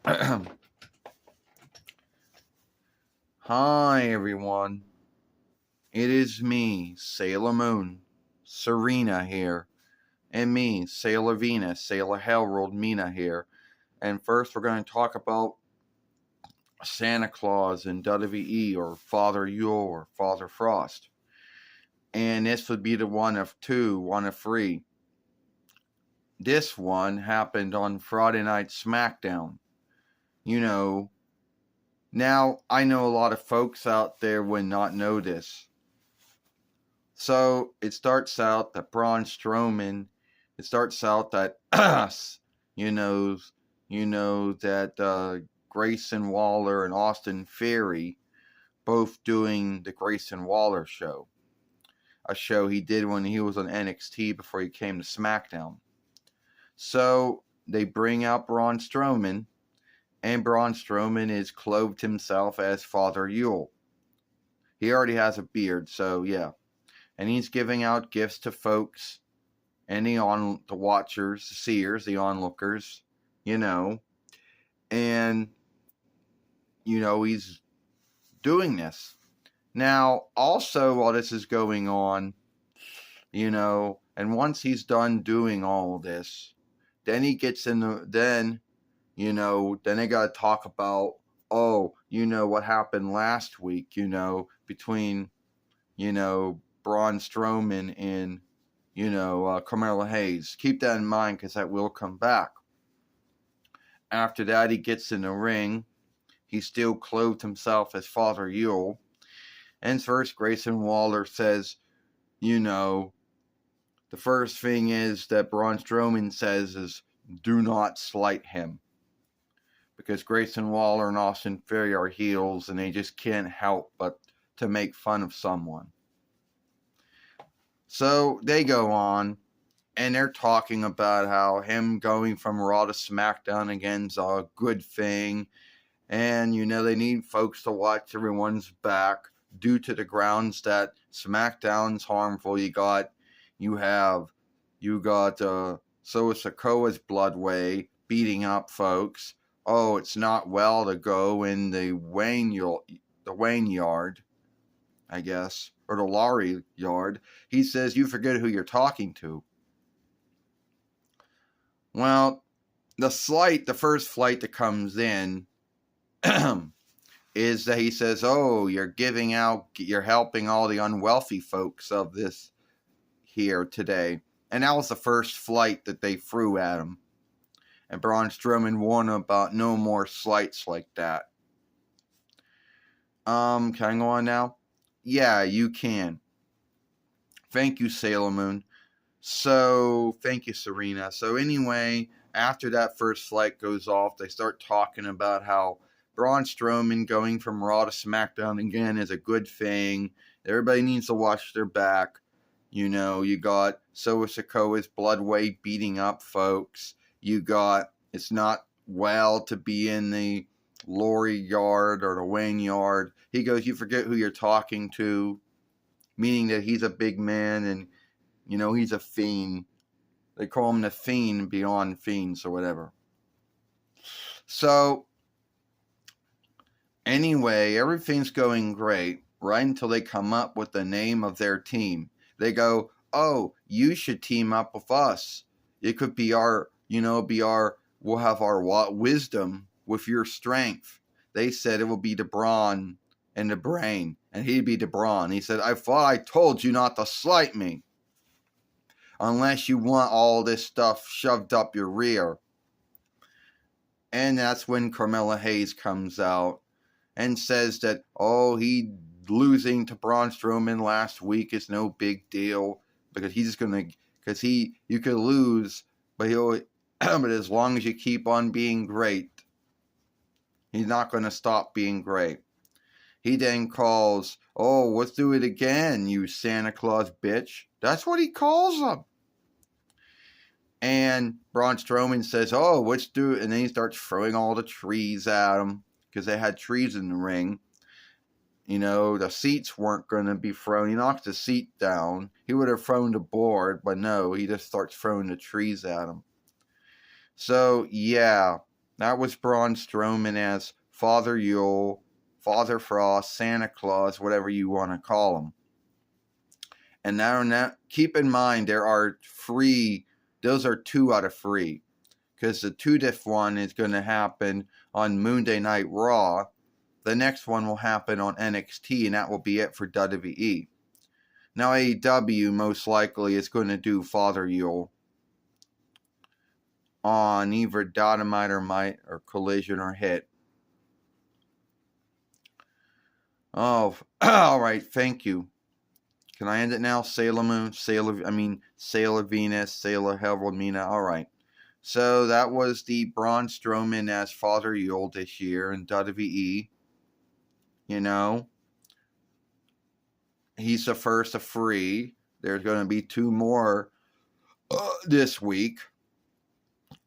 Hi, everyone. It is me, Sailor Moon, Serena here, and me, Sailor Venus, Sailor Hellworld Mina here. And first, we're going to talk about Santa Claus and WWE, or Father Yule, or Father Frost. And this would be the one of two, one of three. This one happened on Friday Night SmackDown. You know, now I know a lot of folks out there would not know this. So it starts out that Braun Strowman, it starts out that us, you know, that Grayson Waller and Austin Theory both doing the Grayson Waller show, a show he did when he was on NXT before he came to SmackDown. So they bring out Braun Strowman, and Braun Strowman is clothed himself as Father Yule. He already has a beard, so yeah. And he's giving out gifts to folks and the watchers, the seers, the onlookers, and he's doing this. Now, also while this is going on, and once he's done doing all this, then he gets in then they gotta talk about, what happened last week, between, Braun Strowman and Carmelo Hayes. Keep that in mind because that will come back. After that, he gets in the ring. He still clothed himself as Father Yule. And first, Grayson Waller says, the first thing is that Braun Strowman says is, do not slight him. Because Grayson Waller and Austin Theory are heels and they just can't help but to make fun of someone. So they go on, and they're talking about how him going from Raw to SmackDown again is a good thing. And, they need folks to watch everyone's back due to the grounds that SmackDown's harmful. You got Solo Sikoa's Bloodway beating up folks. Oh, it's not well to go in the Wayne Yard, I guess, or the Laurie Yard. He says, you forget who you're talking to. Well, the first flight that comes in is that he says, oh, you're helping all the unwealthy folks of this here today. And that was the first flight that they threw at him. And Braun Strowman warned about no more slights like that. Can I go on now? Yeah, you can. Thank you, Sailor Moon. So, thank you, Serena. So anyway, after that first flight goes off, they start talking about how Braun Strowman going from Raw to SmackDown again is a good thing. Everybody needs to watch their back. You got Solo Sikoa's Bloodway beating up folks. You got, it's not well to be in the Laurie Yard or the Wayne Yard. He goes, you forget who you're talking to, meaning that he's a big man and, he's a fiend. They call him the Fiend beyond fiends or whatever. So, anyway, everything's going great, right until they come up with the name of their team. They go, oh, you should team up with us. It could be we'll have our wisdom with your strength. They said it will be the brawn and the brain, and he'd be the brawn. He said, I thought I told you not to slight me. Unless you want all this stuff shoved up your rear. And that's when Carmelo Hayes comes out and says that, he losing to Braun Strowman last week is no big deal because you could lose, but but as long as you keep on being great, he's not going to stop being great. He then calls, let's do it again, you Santa Claus bitch. That's what he calls him. And Braun Strowman says, let's do it. And then he starts throwing all the trees at him because they had trees in the ring. The seats weren't going to be thrown. He knocked the seat down. He would have thrown the board, but no, he just starts throwing the trees at him. So, yeah. That was Braun Strowman as Father Yule, Father Frost, Santa Claus, whatever you want to call him. And now keep in mind, there are those are 2 out of 3. Because the 2nd one is going to happen on Monday Night Raw. The next one will happen on NXT, and that will be it for WWE. Now AEW most likely is going to do Father Yule on either Dynamite or Collision or Hit. Oh, all right. Thank you. Can I end it now? Sailor Moon, Sailor Venus, Sailor Helmina. All right. So that was the Braun Strowman as Father Yule this year in WWE. You know, he's the first of 3. There's going to be 2 more this week.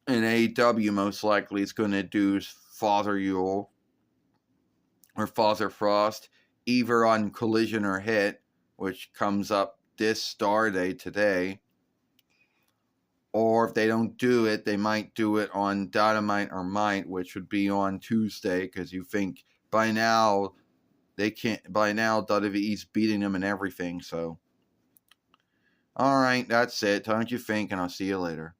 And AEW most likely is going to do Father Yule or Father Frost, either on Collision or Hit, which comes up this star day today. Or if they don't do it, they might do it on Dynamite or Might, which would be on Tuesday, because you think by now WWE's beating them and everything. So, all right, that's it. Don't you think? And I'll see you later.